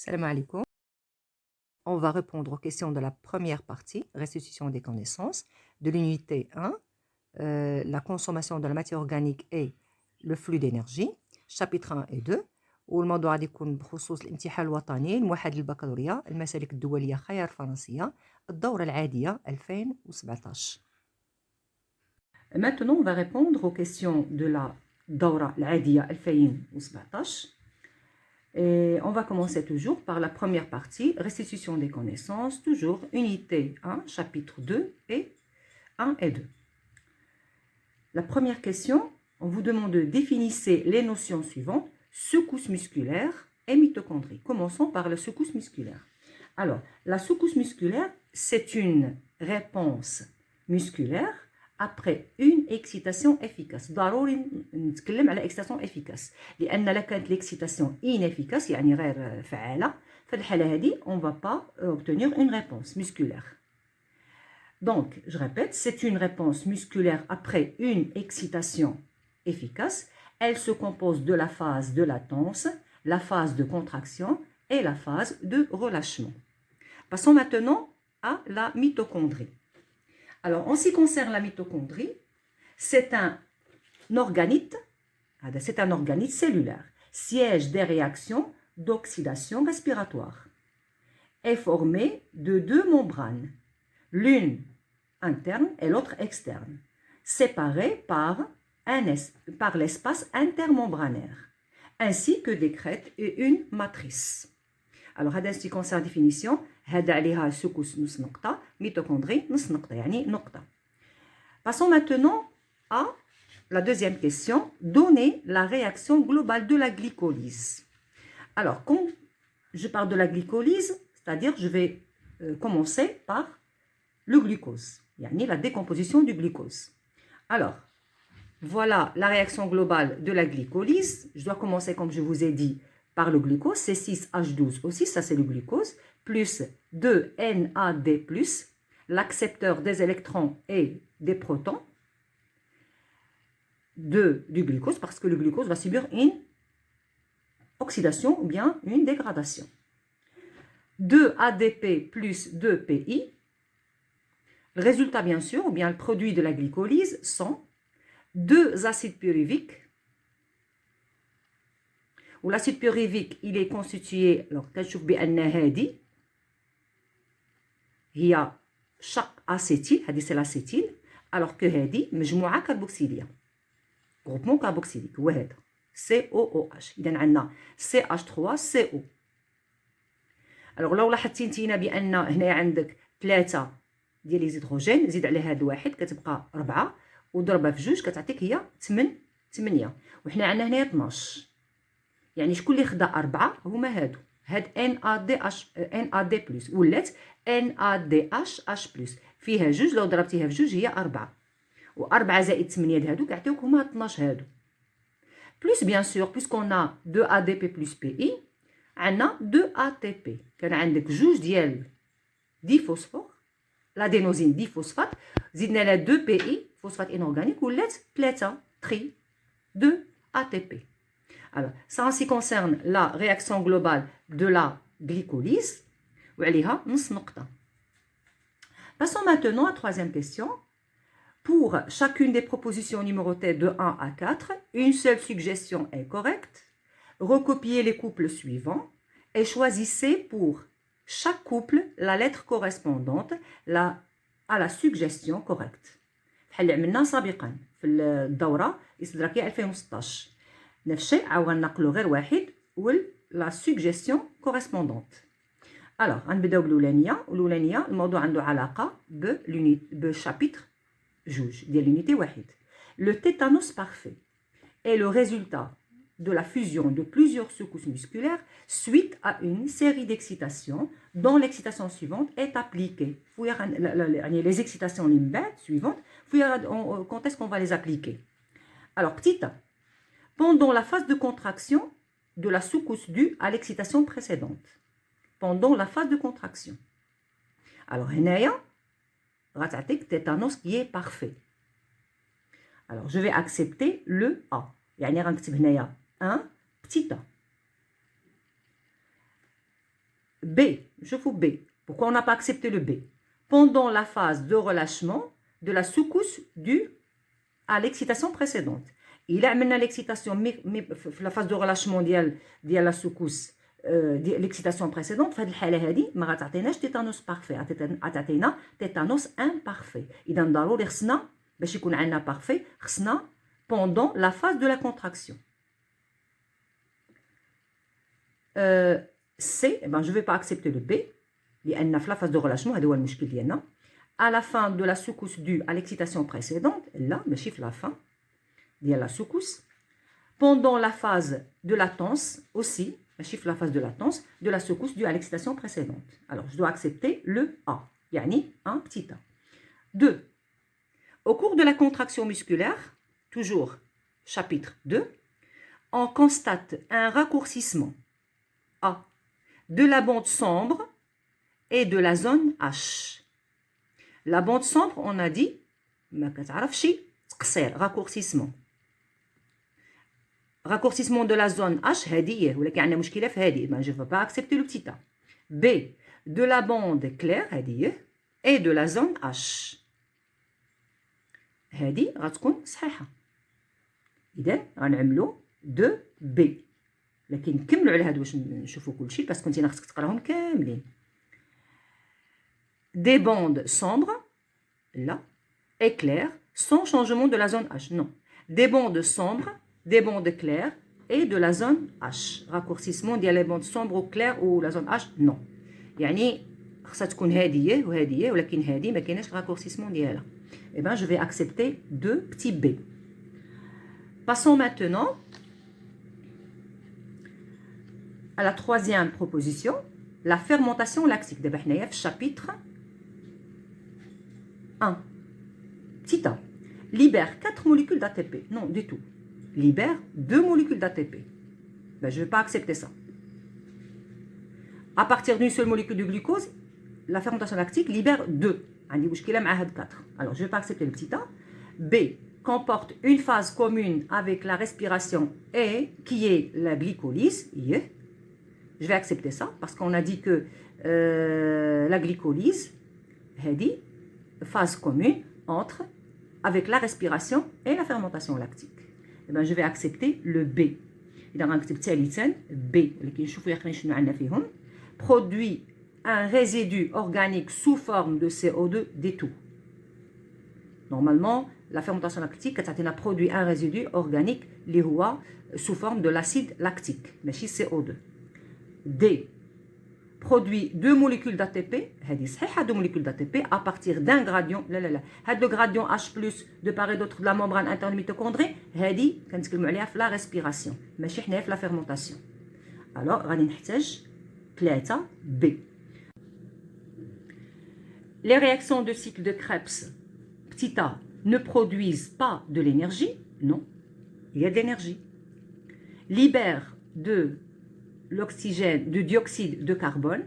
Salam alaikum. On va répondre aux questions de la première partie, restitution des connaissances, de l'unité 1, la consommation de la matière organique et le flux d'énergie, chapitre 1 et 2. والموضوع غادي يكون بخصوص الامتحان الوطني الموحد للبكالوريا المسالك الدولية خيار فرنسية الدورة العادية 2017. Maintenant, on va répondre aux questions de la Daura العادية 2017. Et on va commencer toujours par la première partie, restitution des connaissances, toujours unité 1, chapitre 2 et 1 et 2. La première question, on vous demande de définir les notions suivantes, secousse musculaire et mitochondrie. Commençons par la secousse musculaire. Alors, la secousse musculaire, c'est une réponse musculaire après une excitation efficace. ضروري نتكلم على excitation efficace لأن لا كانت l'excitation inefficace يعني غير فعالة في الحالة هذه on va pas obtenir une réponse musculaire. Donc, je répète, c'est une réponse musculaire après une excitation efficace. Elle se compose de la phase de latence, la phase de contraction et la phase de relâchement. Passons maintenant à la mitochondrie. Alors, en ce qui concerne la mitochondrie, c'est un organite cellulaire, siège des réactions d'oxydation respiratoire, est formé de deux membranes, l'une interne et l'autre externe, séparées par l'espace intermembranaire, ainsi que des crêtes et une matrice. Alors, هذا ce qui concerne la définition, هذا عليها سكوس نص نقطة، mitochondrie نص نقطة يعني نقطة. Passons maintenant à la deuxième question, donner la réaction globale de la glycolyse. Alors, quand je parle de la glycolyse, c'est-à-dire je vais commencer par le glucose, يعني la décomposition du glucose. Alors, voilà la réaction globale de la glycolyse. Je dois commencer, comme je vous ai dit, par le glucose, c'est 6H12 aussi, ça c'est le glucose, plus 2NAD+, l'accepteur des électrons et des protons, du glucose, parce que le glucose va subir une oxydation ou bien une dégradation. 2ADP plus 2PI. Le résultat, bien sûr, ou bien le produit de la glycolyse sont 2 acides pyruviques. Où l'acide pyruvique, il est constitué, alors, كنشوف بأن هذه هي شق acétyl, هذه c'est l'acétyl, alors que هذه مجموعة كربوكسيلية. groupement carboxylique هو هذا COOH. إذا عندنا CH3CO. alors لو لاحظتي نتينا بأن هنا عندك 3 ديال لي زيدروجين زيد على هذا واحد كتبقى 4 وضربها في جوج كتعطيك هي 8 وحنا عندنا هنايا 12. يعني شكون اللي خدا 4 هما هادو هاد NAD+ ولات NADH+ فيها جوج لو ضربتيها في جوج هي 4 و4 زائد 8 هادو كيعطيوك هما 12 هادو بلس بيان سور بويسكون 2 ADP plus PI عندنا 2 ATP كان عندك جوج ديال دي فوسفور l'adénosine diphosphate زدنا لها 2 PI phosphate inorganique ولات 3 3 2 ATP. Alors, ça en ce qui concerne la réaction globale de la glycolyse. Passons maintenant à la troisième question. Pour chacune des propositions numérotées de 1 à 4, une seule suggestion est correcte. Recopiez les couples suivants et choisissez pour chaque couple la lettre correspondante à la suggestion correcte. بحال اللي عملنا سابقا في الدورة الاستدراكية 2016. نفس الشيء عاود نقلو غير واحد ولا سوجيستيون كوريسبوندونت. الوغ غنبداو بالاولانيه الموضوع عنده علاقه بشابيتر جوج ديال لونيتي واحد. Le tétanos parfait est le résultat de la fusion de plusieurs secousses musculaires suite à une série d'excitations dont l'excitation suivante est appliquée. Les excitations suivantes, quand est-ce qu'on va les appliquer? Alors, petit a. Pendant la phase de contraction de la secousse due à l'excitation précédente. Pendant la phase de contraction. Alors, هنايا غتعطيك tétanos qui est parfait. Alors, je vais accepter le A. يعني غنكتب هنايا 1 petit a. B, je fais B. Pourquoi on n'a pas accepté le B? Pendant la phase de relâchement de la secousse due à l'excitation précédente. Il a amené l'excitation, la phase de relâchement de la secousse, l'excitation précédente, في الحالة هذه ما غتعطيناش tétanos parfait, غتعطينا tétanos imparfait. إذا ضروري خصنا باش يكون عندنا parfait, خصنا pendant la phase de la contraction. C, eh ben, je ne vais pas accepter le B, لأن في la phase de relâchement, هذا هو المشكل ديالنا. À la fin de la secousse due à l'excitation précédente, là, ماشي في la fin de la secousse, pendant la phase de latence aussi, ماشي في la phase de latence, de la secousse due à l'excitation précédente. Alors, je dois accepter le A, يعني un petit A. 2. Au cours de la contraction musculaire, toujours chapitre 2, on constate un raccourcissement A de la bande sombre et de la zone H. La bande sombre, on a dit, ما كتعرفش تقصير, raccourcissement. Raccourcissement de la zone H, هذه ولكن عندنا مشكلة في هذه, je ne veux pas accepter le petit A. B, de la bande claire, هذه, et de la zone H. هذه غتكون صحيحة. إذا غنعملو 2B. لكن نكملوا على هادو باش نشوفوا كلشي باسكو نتينا خصك تقراهم كاملين. Des bandes sombres, là, et claires, sans changement de la zone H. Non. Des bandes sombres, des bandes claires et de la zone H. Raccourcissement ديال les bandes sombres ou claires ou la zone H, non. يعني خصها تكون هادية وهادية ولكن هادي ما كايناش raccourcissement ديالها. Eh ben, je vais accepter 2 petits B. Passons maintenant à la troisième proposition, la fermentation lactique. D'abord, on est chapitre 1. Petit a. Libère 4 molécules d'ATP. Non, du tout. Libère 2 molécules d'ATP. Ben, je ne vais pas accepter ça. À partir d'une seule molécule de glucose, la fermentation lactique libère 2. Alors, je ne vais pas accepter le petit a. B comporte une phase commune avec la respiration et qui est la glycolyse. Je vais accepter ça parce qu'on a dit que la glycolyse, phase commune entre avec la respiration et la fermentation lactique. Et ben, je vais accepter le B. إذا غنكتب ثالثا B اللي نشوفوا يقين شنو عندنا فيهم. Produit un résidu organique sous forme de CO2 des tout. Normalement, la fermentation lactique a produit un résidu organique اللي هو sous forme de l'acide lactique, ماشي CO2. D produit 2 molécules d'ATP, هذه صحيحة 2 molécules d'ATP à partir d'un gradient, هذا le gradient H+ de part et d'autre de la membrane interne du mitochondrie, هذه كنتكلموا عليها في la respiration, ماشي حنايا في la fermentation. Alors غادي نحتاج 3 B. Les réactions de cycle de Krebs, petit a, ne produisent pas de l'énergie, non, il y a de l'énergie. Libèrent de l'oxygène, du dioxyde de carbone,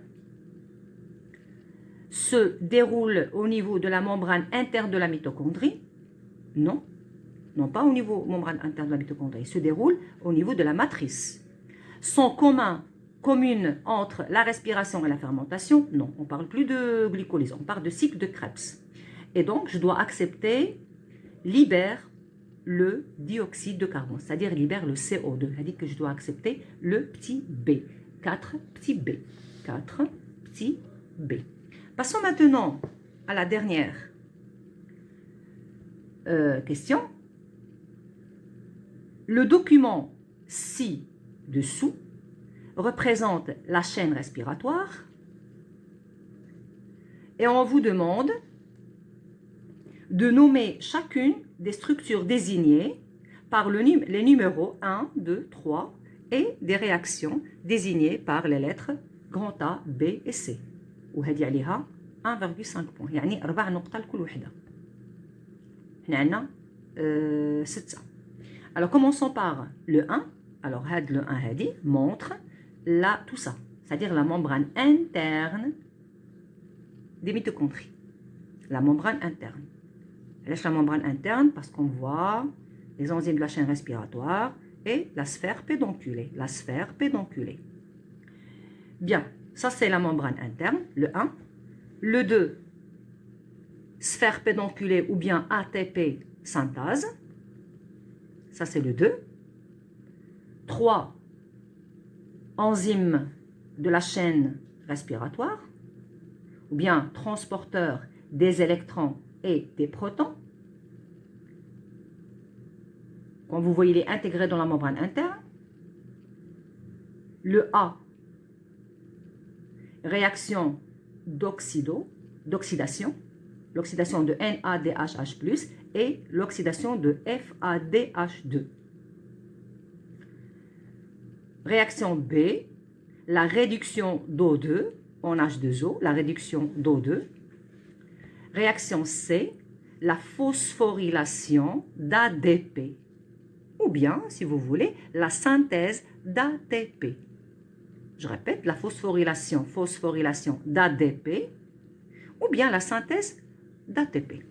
se déroule au niveau de la membrane interne de la mitochondrie, non, non pas au niveau membrane interne de la mitochondrie, se déroule au niveau de la matrice. Sont communes entre la respiration et la fermentation, non, on ne parle plus de glycolyse, on parle de cycle de Krebs. Et donc, je dois accepter, libère le dioxyde de carbone, c'est-à-dire libère le CO2. C'est-à-dire que je dois accepter le petit B. 4 petits B. 4 petits B. Passons maintenant à la dernière question. Le document ci-dessous représente la chaîne respiratoire et on vous demande de nommer chacune des structures désignées par les numéros 1, 2, 3 et des réactions désignées par les lettres grand A, B et C. وهذه عليها 1,5 points, يعني 4 نقطة لكل وحدة. هنا عندنا 6. Alors commençons par le 1. Alors le 1 هذه montre tout ça, c'est-à-dire la membrane interne des mitochondries. La membrane interne. Laisse la membrane interne parce qu'on voit les enzymes de la chaîne respiratoire et la sphère pédonculée. La sphère pédonculée. Bien, Ça, c'est la membrane interne, le 1. Le 2, sphère pédonculée ou bien ATP synthase. Ça, c'est le 2. 3, enzyme de la chaîne respiratoire ou bien transporteur des électrons et des protons. Quand vous voyez, il est intégré dans la membrane interne. Le A, réaction d'oxydation, l'oxydation de NADHH+, et l'oxydation de FADH2. Réaction B, la réduction d'O2 en H2O, la réduction d'O2. Réaction C, la phosphorylation d'ADP, ou bien, si vous voulez, la synthèse d'ATP. Je répète, la phosphorylation d'ADP, ou bien la synthèse d'ATP.